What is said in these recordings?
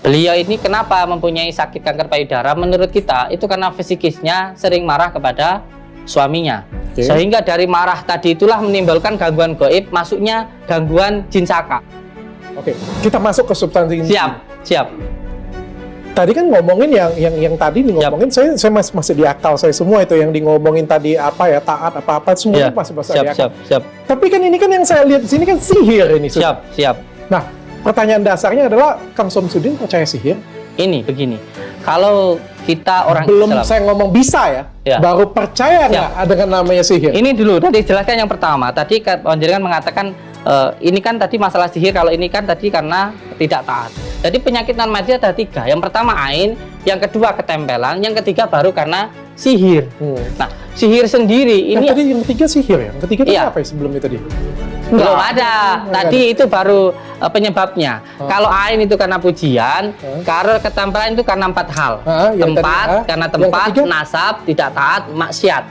Beliau ini kenapa mempunyai sakit kanker payudara? Menurut kita itu karena fisikisnya sering marah kepada suaminya. Sehingga dari marah tadi itulah menimbulkan gangguan gaib, masuknya gangguan jin saka. Oke, kita masuk ke substansi. Siap. Tadi kan ngomongin yang tadi ngomongin, saya masih di akal saya semua itu yang ngomongin tadi apa ya, taat apa semuanya masih di akal. Siap. Tapi kan ini kan yang saya lihat di sini kan sihir ini. Siap. Nah, pertanyaan dasarnya adalah Kang Samsudin percaya sihir? Ini begini, kalau kita orang belum Islam, saya ngomong bisa ya, baru percaya nggak dengan namanya sihir? Ini dulu tadi jelaskan yang pertama. Tadi panjenengan mengatakan ini kan tadi masalah sihir, kalau ini kan tadi karena tidak taat. Jadi penyakit non medis ada 3. Yang pertama ain, yang kedua ketempelan, yang ketiga baru karena sihir. Nah, sihir sendiri ini tadi yang ketiga sihir ya? Yang ketiga itu apa ya sebelum itu tadi? Belum ada. Tadi itu baru penyebabnya. Kalau ain itu karena pujian, kalau ketempelan itu karena 4 hal. Karena tempat, nasab, tidak taat, maksiat.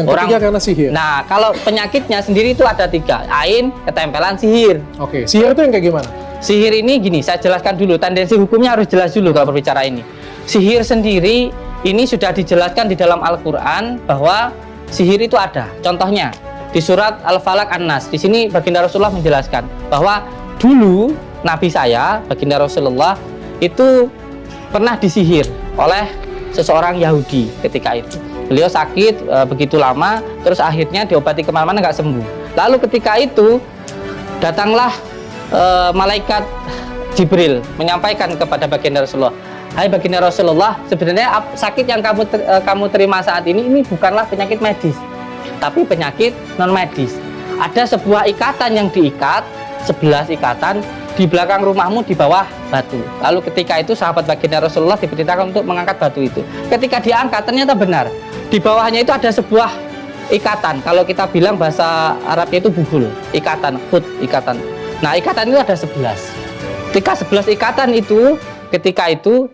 Yang ketiga karena sihir. Nah, kalau penyakitnya sendiri itu ada 3. Ain, ketempelan, sihir. Oke, sihir itu yang kayak gimana? Sihir ini gini, saya jelaskan dulu. Tendensi hukumnya harus jelas dulu kalau berbicara ini. Sihir sendiri ini sudah dijelaskan di dalam Al-Quran bahwa sihir itu ada. Contohnya di surat Al-Falaq An-Nas. Di sini baginda Rasulullah menjelaskan bahwa dulu Nabi saya, baginda Rasulullah, itu pernah disihir oleh seseorang Yahudi ketika itu. Beliau sakit begitu lama, terus akhirnya diobati kemana-mana nggak sembuh. Lalu ketika itu datanglah malaikat Jibril menyampaikan kepada baginda Rasulullah, hai baginda Rasulullah, sebenarnya sakit yang kamu terima saat ini bukanlah penyakit medis, tapi penyakit non medis. Ada sebuah ikatan yang diikat, 11 ikatan di belakang rumahmu di bawah batu. Lalu ketika itu sahabat baginda Rasulullah diperintahkan untuk mengangkat batu itu. Ketika diangkat ternyata benar, di bawahnya itu ada sebuah ikatan. Kalau kita bilang bahasa Arabnya itu bugul, ikatan, ikatan. Nah, ikatan itu ada 11. Ketika 11 ikatan itu, ketika itu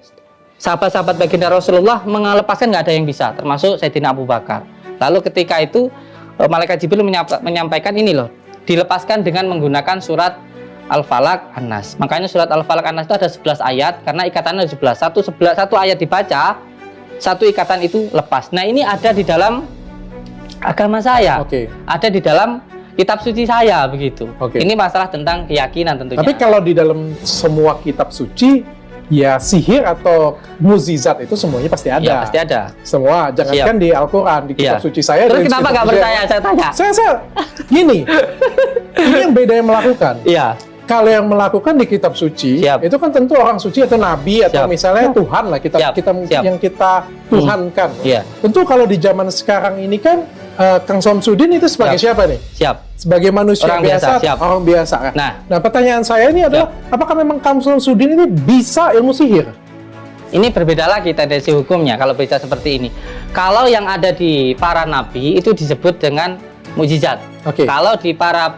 sahabat-sahabat baginda Rasulullah melepaskan nggak ada yang bisa, termasuk Sayyidina Abu Bakar. Lalu ketika itu malaikat Jibril menyampaikan ini loh, dilepaskan dengan menggunakan surat Al-Falaq An-Nas. Makanya surat Al-Falaq An-Nas itu ada 11 ayat karena ikatannya ada 11. Satu ayat dibaca, satu ikatan itu lepas. Nah, ini ada di dalam agama saya. Ada di dalam kitab suci saya begitu. Ini masalah tentang keyakinan tentunya. Tapi kalau di dalam semua kitab suci, ya sihir atau mukjizat itu semuanya pasti ada. Ya, pasti ada. Semua, jangankan di Al-Quran, di kitab suci saya. Terus kenapa nggak percaya? Saya tanya. Saya gini, ini yang beda yang melakukan. Iya. Kalau yang melakukan di kitab suci, itu kan tentu orang suci atau nabi atau misalnya Tuhan lah, yang kita Tuhankan. Tentu kalau di zaman sekarang ini kan Kang Samsudin itu sebagai siapa nih? Sebagai manusia orang biasa. Nah, pertanyaan saya ini adalah apakah memang Kang Samsudin ini bisa ilmu sihir? Ini berbeda lagi tendensi hukumnya kalau bisa seperti ini. Kalau yang ada di para nabi itu disebut dengan mukjizat. Kalau di para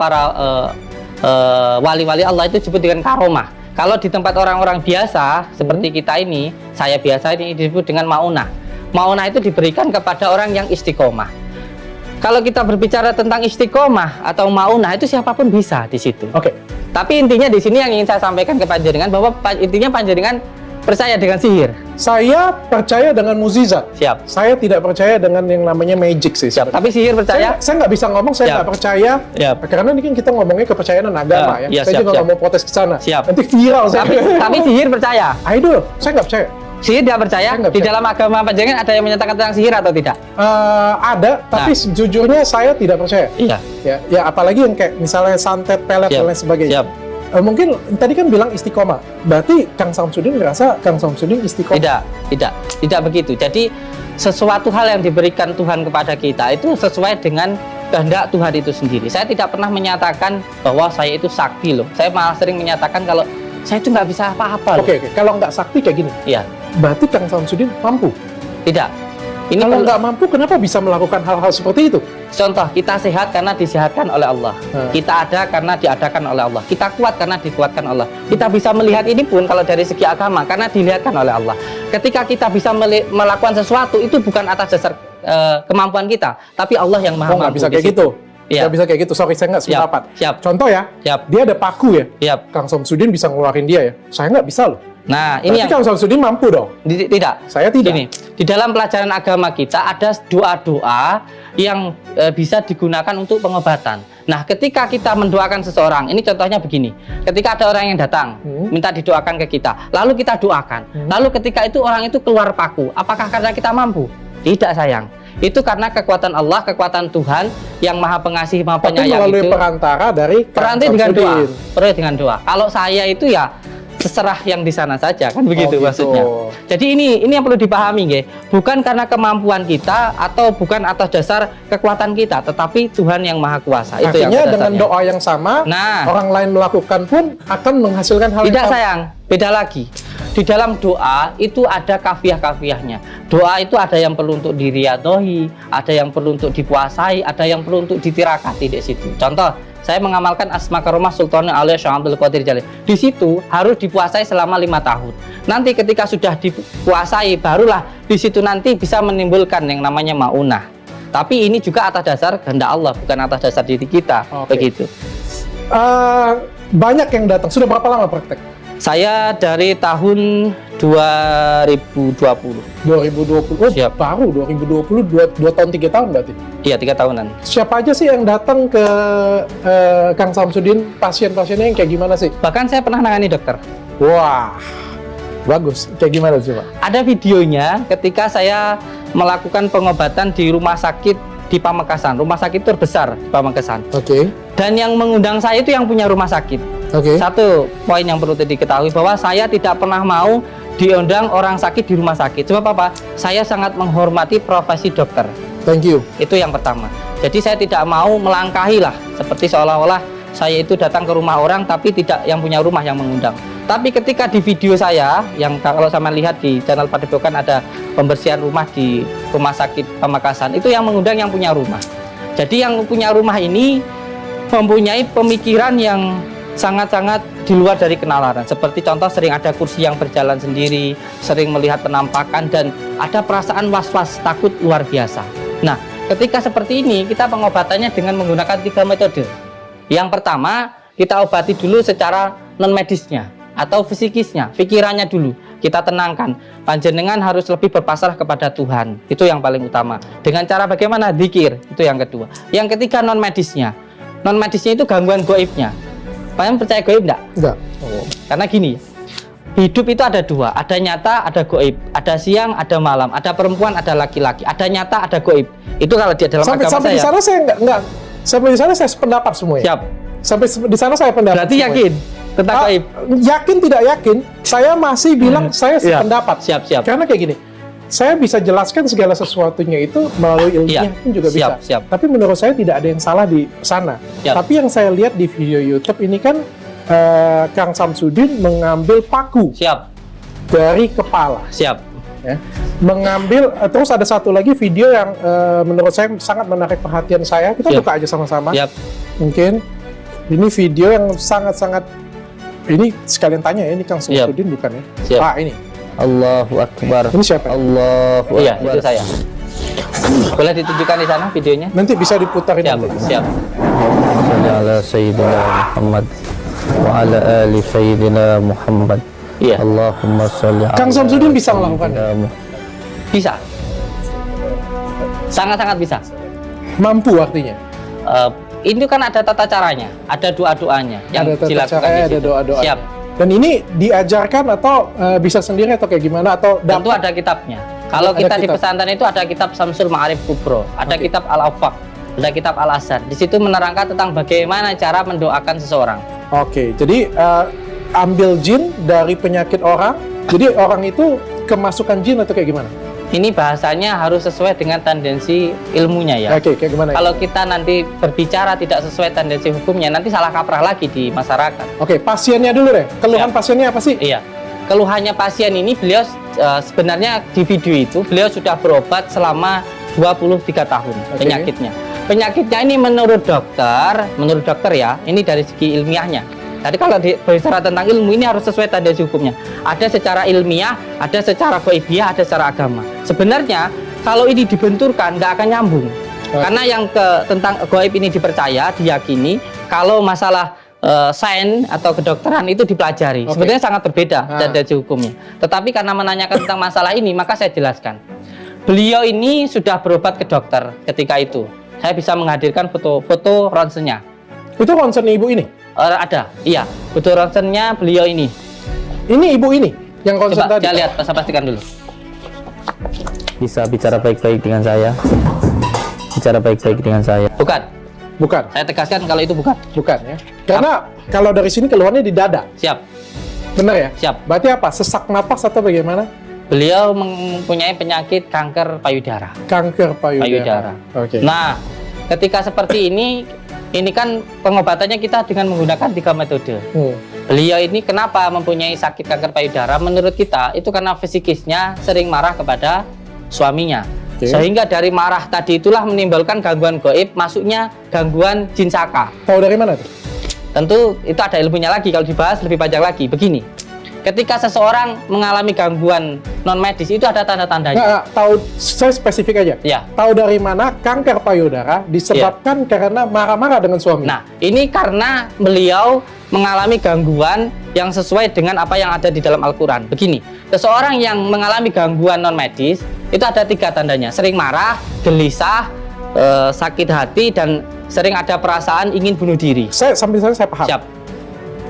wali-wali Allah itu disebut dengan karomah. Kalau di tempat orang-orang biasa seperti kita ini, saya biasa ini disebut dengan maunah. Maunah itu diberikan kepada orang yang istiqomah. Kalau kita berbicara tentang istiqomah atau maunah itu siapapun bisa di situ. Tapi intinya di sini yang ingin saya sampaikan ke panjenengan bahwa intinya panjenengan percaya dengan sihir. Saya percaya dengan mukjizat. Saya tidak percaya dengan yang namanya magic sih. Tapi sihir percaya? Saya nggak bisa ngomong saya nggak percaya. Karena ini kan kita ngomongnya kepercayaan agama ya. Saya juga nggak mau protes ke sana. Nanti viral. Tapi sihir percaya? Aduh, saya nggak percaya. Sihir tidak percaya? Di dalam agama panjenengan ada yang menyatakan tentang sihir atau tidak? Ada, tapi sejujurnya saya tidak percaya. Ya, apalagi yang kayak misalnya santet, pelet dan lain sebagainya. Mungkin tadi kan bilang istiqomah. Berarti Kang Samsudin ngerasa Kang Samsudin istiqomah? Tidak begitu. Jadi sesuatu hal yang diberikan Tuhan kepada kita itu sesuai dengan kehendak Tuhan itu sendiri. Saya tidak pernah menyatakan bahwa saya itu sakti loh. Saya malah sering menyatakan kalau saya itu nggak bisa apa-apa. Kalau nggak sakti kayak gini. Berarti Kang Samsudin mampu? Tidak. Kalau nggak mampu, kenapa bisa melakukan hal-hal seperti itu? Contoh, kita sehat karena disehatkan oleh Allah. Kita ada karena diadakan oleh Allah. Kita kuat karena dikuatkan Allah. Kita bisa melihat ini pun kalau dari segi agama karena dilihatkan oleh Allah. Ketika kita bisa melakukan sesuatu itu bukan atas dasar kemampuan kita, tapi Allah yang maha mampu. Nggak bisa kayak gitu. Nggak bisa kayak gitu. Sorry, saya nggak sependapat. Contoh ya, dia ada paku ya. Kang Samsudin bisa ngeluarin dia ya. Saya nggak bisa loh. Nah, ini Kang Samsudin mampu dong? Tidak. Saya tidak. Ini, di dalam pelajaran agama kita ada doa-doa yang bisa digunakan untuk pengobatan. Nah, ketika kita mendoakan seseorang, ini contohnya begini. Ketika ada orang yang datang, minta didoakan ke kita, lalu kita doakan. Lalu ketika itu orang itu keluar paku, apakah karena kita mampu? Tidak, sayang. Itu karena kekuatan Allah, kekuatan Tuhan yang Maha Pengasih, Maha Penyayang melalui itu. perantara dari dengan doa. Perantara dengan doa. Kalau saya itu ya terserah yang di sana saja, kan begitu maksudnya. Jadi ini yang perlu dipahami, nggih. Bukan karena kemampuan kita atau bukan atas dasar kekuatan kita, tetapi Tuhan yang Maha Kuasa. Itu artinya yang dengan doa yang sama, orang lain melakukan pun akan menghasilkan hal tidak, sayang. Beda lagi. Di dalam doa itu ada kafiah-kafiahnya. Doa itu ada yang perlu untuk diriyadhohi, ada yang perlu untuk dipuasai, ada yang perlu untuk ditirakati di situ. Contoh, saya mengamalkan Asma Karomah Sultan Aulia Syekh Abdul Qadir Jalil. Di situ harus dipuasai selama 5 tahun. Nanti ketika sudah dipuasai, barulah di situ nanti bisa menimbulkan yang namanya maunah. Tapi ini juga atas dasar kehendak Allah, bukan atas dasar diri kita. Begitu. Banyak yang datang. Sudah berapa lama praktek? Saya dari tahun 2020. 2020. Oh, siap. Baru 2020, 2 tahun 3 tahun berarti? Iya, 3 tahunan. Siapa aja sih yang datang ke Kang Samsudin? Pasien-pasiennya yang kayak gimana sih? Bahkan saya pernah nangani dokter. Wah, bagus. Kayak gimana sih, Pak? Ada videonya ketika saya melakukan pengobatan di rumah sakit di Pamekasan. Rumah sakit terbesar di Pamekasan. Oke. Dan yang mengundang saya itu yang punya rumah sakit. Satu poin yang perlu diketahui bahwa saya tidak pernah mau diundang orang sakit di rumah sakit. Sebab apa? Saya sangat menghormati profesi dokter. Thank you. Itu yang pertama. Jadi saya tidak mau melangkahi lah, seperti seolah-olah saya itu datang ke rumah orang tapi tidak yang punya rumah yang mengundang. Tapi ketika di video saya, yang kalau sama lihat di channel Padepokan ada pembersihan rumah di rumah sakit Pamekasan, itu yang mengundang yang punya rumah. Jadi yang punya rumah ini mempunyai pemikiran yang sangat-sangat di luar dari kenalaran. Seperti contoh sering ada kursi yang berjalan sendiri, sering melihat penampakan, dan ada perasaan was-was, takut luar biasa. Nah, ketika seperti ini, kita pengobatannya dengan menggunakan 3 metode. Yang pertama, kita obati dulu secara non-medisnya atau fisikisnya, pikirannya dulu. Kita tenangkan. Panjenengan harus lebih berpasrah kepada Tuhan. Itu yang paling utama. Dengan cara bagaimana? Dzikir. Itu yang kedua. Yang ketiga, non-medisnya. Non-medisnya itu gangguan gaibnya. Kalian percaya gaib enggak? Enggak. Karena gini, hidup itu ada 2, ada nyata, ada gaib, ada siang, ada malam, ada perempuan, ada laki-laki, ada nyata, ada gaib. Itu kalau di dalam agama sampai saya. Di sana saya enggak. Sampai di sana saya sependapat semua ya. Siap. Sampai di sana saya pendapat. Berarti yakin tentang gaib? Yakin tidak yakin, saya masih bilang saya sependapat. Siap. Karena kayak gini, saya bisa jelaskan segala sesuatunya itu melalui ilmiah pun juga bisa. Tapi menurut saya tidak ada yang salah di sana. Tapi yang saya lihat di video YouTube ini kan Kang Samsudin mengambil paku dari kepala. Ya. Mengambil, terus ada satu lagi video yang menurut saya sangat menarik perhatian saya. Kita buka aja sama-sama. Mungkin ini video yang sangat-sangat, ini sekalian tanya ya, ini Kang Samsudin bukan ya? Pak, ini. Allahu Akbar. Ini siapa? Allahu Akbar. Iya, itu saya. Boleh ditunjukkan di sana videonya? Nanti bisa diputarin. Siap. Ala Sayyidina Muhammad wa ala ali Sayyidina Muhammad. Iya. Allahumma sholli ala Kang Samsudin bisa melakukan? Bisa. Sangat-sangat bisa. Mampu artinya? Ini kan ada tata caranya, ada doa-doanya yang dilakukan. Ada doa-doa. Siap. Dan ini diajarkan atau bisa sendiri atau kayak gimana? Atau tentu ada kitabnya. Kalau kita di pesantren itu ada kitab Samsul Ma'arif Kubro, ada kitab Al-Afaq, ada kitab Al-Azhar. Di situ menerangkan tentang bagaimana cara mendoakan seseorang. Oke, jadi ambil jin dari penyakit orang. Jadi orang itu kemasukan jin atau kayak gimana? Ini bahasanya harus sesuai dengan tendensi ilmunya ya. Oke, kayak gimana? Kalau kita nanti berbicara tidak sesuai tendensi hukumnya, nanti salah kaprah lagi di masyarakat. Oke, pasiennya dulu deh. Keluhan pasiennya apa sih? Iya, keluhannya pasien ini beliau sebenarnya di video itu beliau sudah berobat selama 23 tahun penyakitnya. Penyakitnya ini menurut dokter ya, ini dari segi ilmiahnya. Jadi kalau berbicara tentang ilmu ini harus sesuai tendensi hukumnya. Ada secara ilmiah, ada secara goibiah, ada secara agama. Sebenarnya kalau ini dibenturkan nggak akan nyambung. Karena yang tentang goib ini dipercaya, diyakini kalau masalah sains atau kedokteran itu dipelajari. Sebenarnya sangat berbeda tendensi hukumnya. Tetapi karena menanyakan tentang masalah ini, maka saya jelaskan. Beliau ini sudah berobat ke dokter ketika itu. Saya bisa menghadirkan foto ronsennya. Itu ronsen ibu ini? Ada, iya. Foto ronsennya beliau ini. Ini ibu ini yang ronsen tadi? Coba lihat, saya pastikan dulu. Bisa bicara baik-baik dengan saya. Bicara baik-baik dengan saya. Bukan. Saya tegaskan kalau itu bukan. Bukan ya. Karena kalau dari sini keluarnya di dada. Siap. Benar ya? Siap. Berarti apa? Sesak napas atau bagaimana? Beliau mempunyai penyakit kanker payudara. Kanker payudara. Oke. Nah, ketika seperti ini kan pengobatannya kita dengan menggunakan 3 metode. Beliau ini kenapa mempunyai sakit kanker payudara? Menurut kita itu karena fisikisnya sering marah kepada suaminya. Sehingga dari marah tadi itulah menimbulkan gangguan gaib, masuknya gangguan jin saka. Tahu dari mana tuh? Tentu itu ada ilmunya lagi, kalau dibahas lebih panjang lagi. Begini, ketika seseorang mengalami gangguan non medis itu ada tanda-tandanya. Tahu, saya spesifik aja. Ya. Tahu dari mana kanker payudara disebabkan karena marah-marah dengan suami. Nah, ini karena beliau mengalami gangguan yang sesuai dengan apa yang ada di dalam Al-Quran. Begini, seseorang yang mengalami gangguan non medis itu ada 3 tandanya: sering marah, gelisah, sakit hati, dan sering ada perasaan ingin bunuh diri. Saya paham. Siap.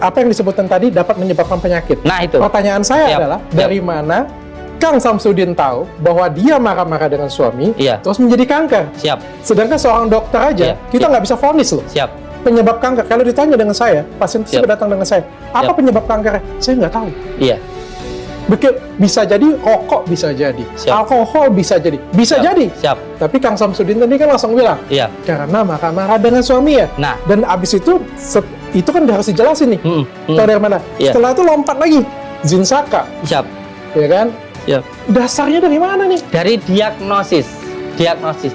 Apa yang disebutkan tadi dapat menyebabkan penyakit. Nah, itu. Pertanyaan saya adalah dari mana Kang Samsudin tahu bahwa dia marah-marah dengan suami, terus menjadi kanker? Siap. Sedangkan seorang dokter aja, kita nggak bisa vonis loh. Siap. Penyebab kanker, kalau ditanya dengan saya, pasien tersebut datang dengan saya, apa penyebab kanker? Saya nggak tahu. Iya. Bisa jadi rokok, bisa jadi alkohol, bisa jadi jadi. Siap. Tapi Kang Samsudin tadi kan langsung bilang, karena marah-marah dengan suami ya. Nah, dan abis itu kan harus dijelasin nih. Tahu dari mana? Setelah itu lompat lagi, jin saka. Siap. Ya kan? Siap. Dasarnya dari mana nih? Dari diagnosis,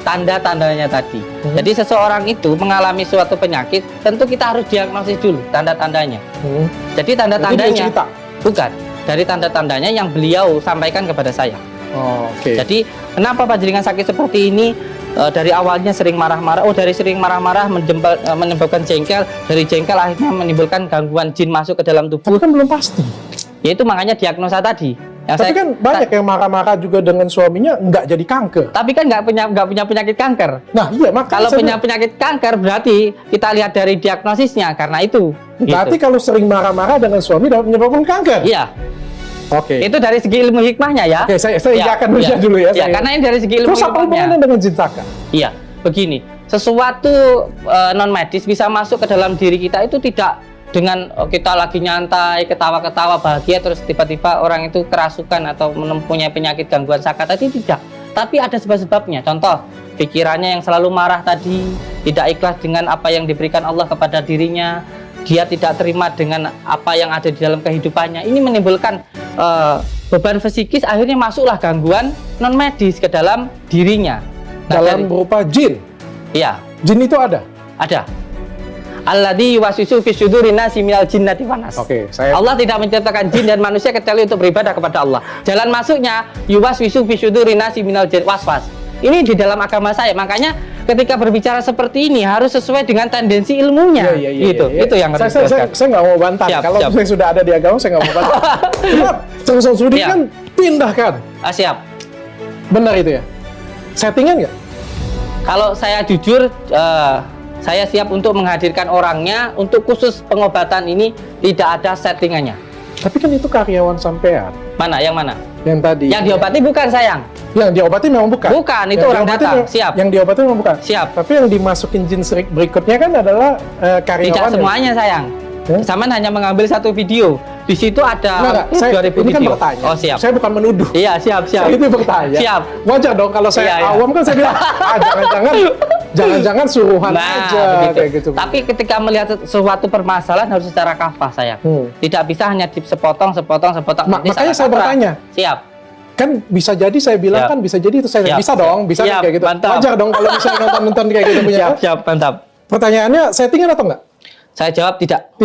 tanda-tandanya tadi. Jadi seseorang itu mengalami suatu penyakit, tentu kita harus diagnosis dulu tanda-tandanya. Jadi tanda-tandanya bukan dari tanda-tandanya yang beliau sampaikan kepada saya. Jadi kenapa panjenengan sakit seperti ini? Dari awalnya sering marah-marah. Dari sering marah-marah menyebabkan jengkel. Dari jengkel akhirnya menimbulkan gangguan jin masuk ke dalam tubuh. Tapi kan belum pasti. Ya itu makanya diagnosa tadi. Tapi kan banyak yang marah-marah juga dengan suaminya nggak jadi kanker. Tapi kan nggak punya penyakit kanker. Nah iya, makanya kalau punya penyakit kanker berarti kita lihat dari diagnosisnya karena itu. Berarti kalau sering marah-marah dengan suami dapat menyebabkan kanker. Iya. Itu dari segi ilmu hikmahnya ya. Saya akan baca dulu ya. Karena ini dari segi ilmu hikmahnya. Terus apa hubungannya dengan jin saka? Iya, begini. Sesuatu non medis bisa masuk ke dalam diri kita itu tidak dengan kita lagi nyantai, ketawa-ketawa, bahagia, terus tiba-tiba orang itu kerasukan atau mempunyai penyakit gangguan saka tadi, tidak. Tapi ada sebab-sebabnya. Contoh, pikirannya yang selalu marah tadi, tidak ikhlas dengan apa yang diberikan Allah kepada dirinya, dia tidak terima dengan apa yang ada di dalam kehidupannya. Ini menimbulkan beban psikis, akhirnya masuklah gangguan non medis ke dalam dirinya. Dalam berupa jin? Iya. Jin itu ada? Ada. Alladzi yuwaswisu fi sudurin nasi minal jinnati wan nas. Allah tidak menciptakan jin dan manusia kecuali untuk beribadah kepada Allah. Jalan masuknya yuwaswisu fi sudurin nasi minal jin waswas. Ini di dalam agama saya. Makanya ketika berbicara seperti ini harus sesuai dengan tendensi ilmunya. Itu yang harus saya nggak mau bantah. Kalau saya sudah ada di agama, saya nggak mau bantah. Cuma Kang Samsudin kan pindahkan. Siap. Benar itu ya? Settingan nggak? Kalau saya jujur, saya siap untuk menghadirkan orangnya. Untuk khusus pengobatan ini tidak ada settingannya. Tapi kan itu karyawan sampean. Mana? Yang mana? Yang tadi. Yang diobati bukan, sayang. Yang diobati memang bukan. Bukan, itu orang datang. Siap. Yang diobati memang bukan. Siap. Tapi yang dimasukin jin berikutnya kan adalah karyawan. Tidak semuanya, sayang. Zaman hanya mengambil satu video. Di situ ada 2000 ini kan video. Bertanya. Oh, siap. Saya bukan menuduh. Iya, siap. Saya itu bertanya. Siap. Wajar dong kalau saya awam kan saya bilang, jangan-jangan suruhan aja kayak gitu. Tapi ketika melihat suatu permasalahan harus secara kafah, sayang. Tidak bisa hanya sepotong. Makanya saya bertanya. Siap. Kan bisa jadi saya bilang kan bisa jadi itu saya bisa dong, bisa siap, kayak gitu. Mantap. Wajar dong kalau misalnya nonton kayak gitu punya. Siap, mantap. Pertanyaannya settingan atau enggak? Saya jawab tidak.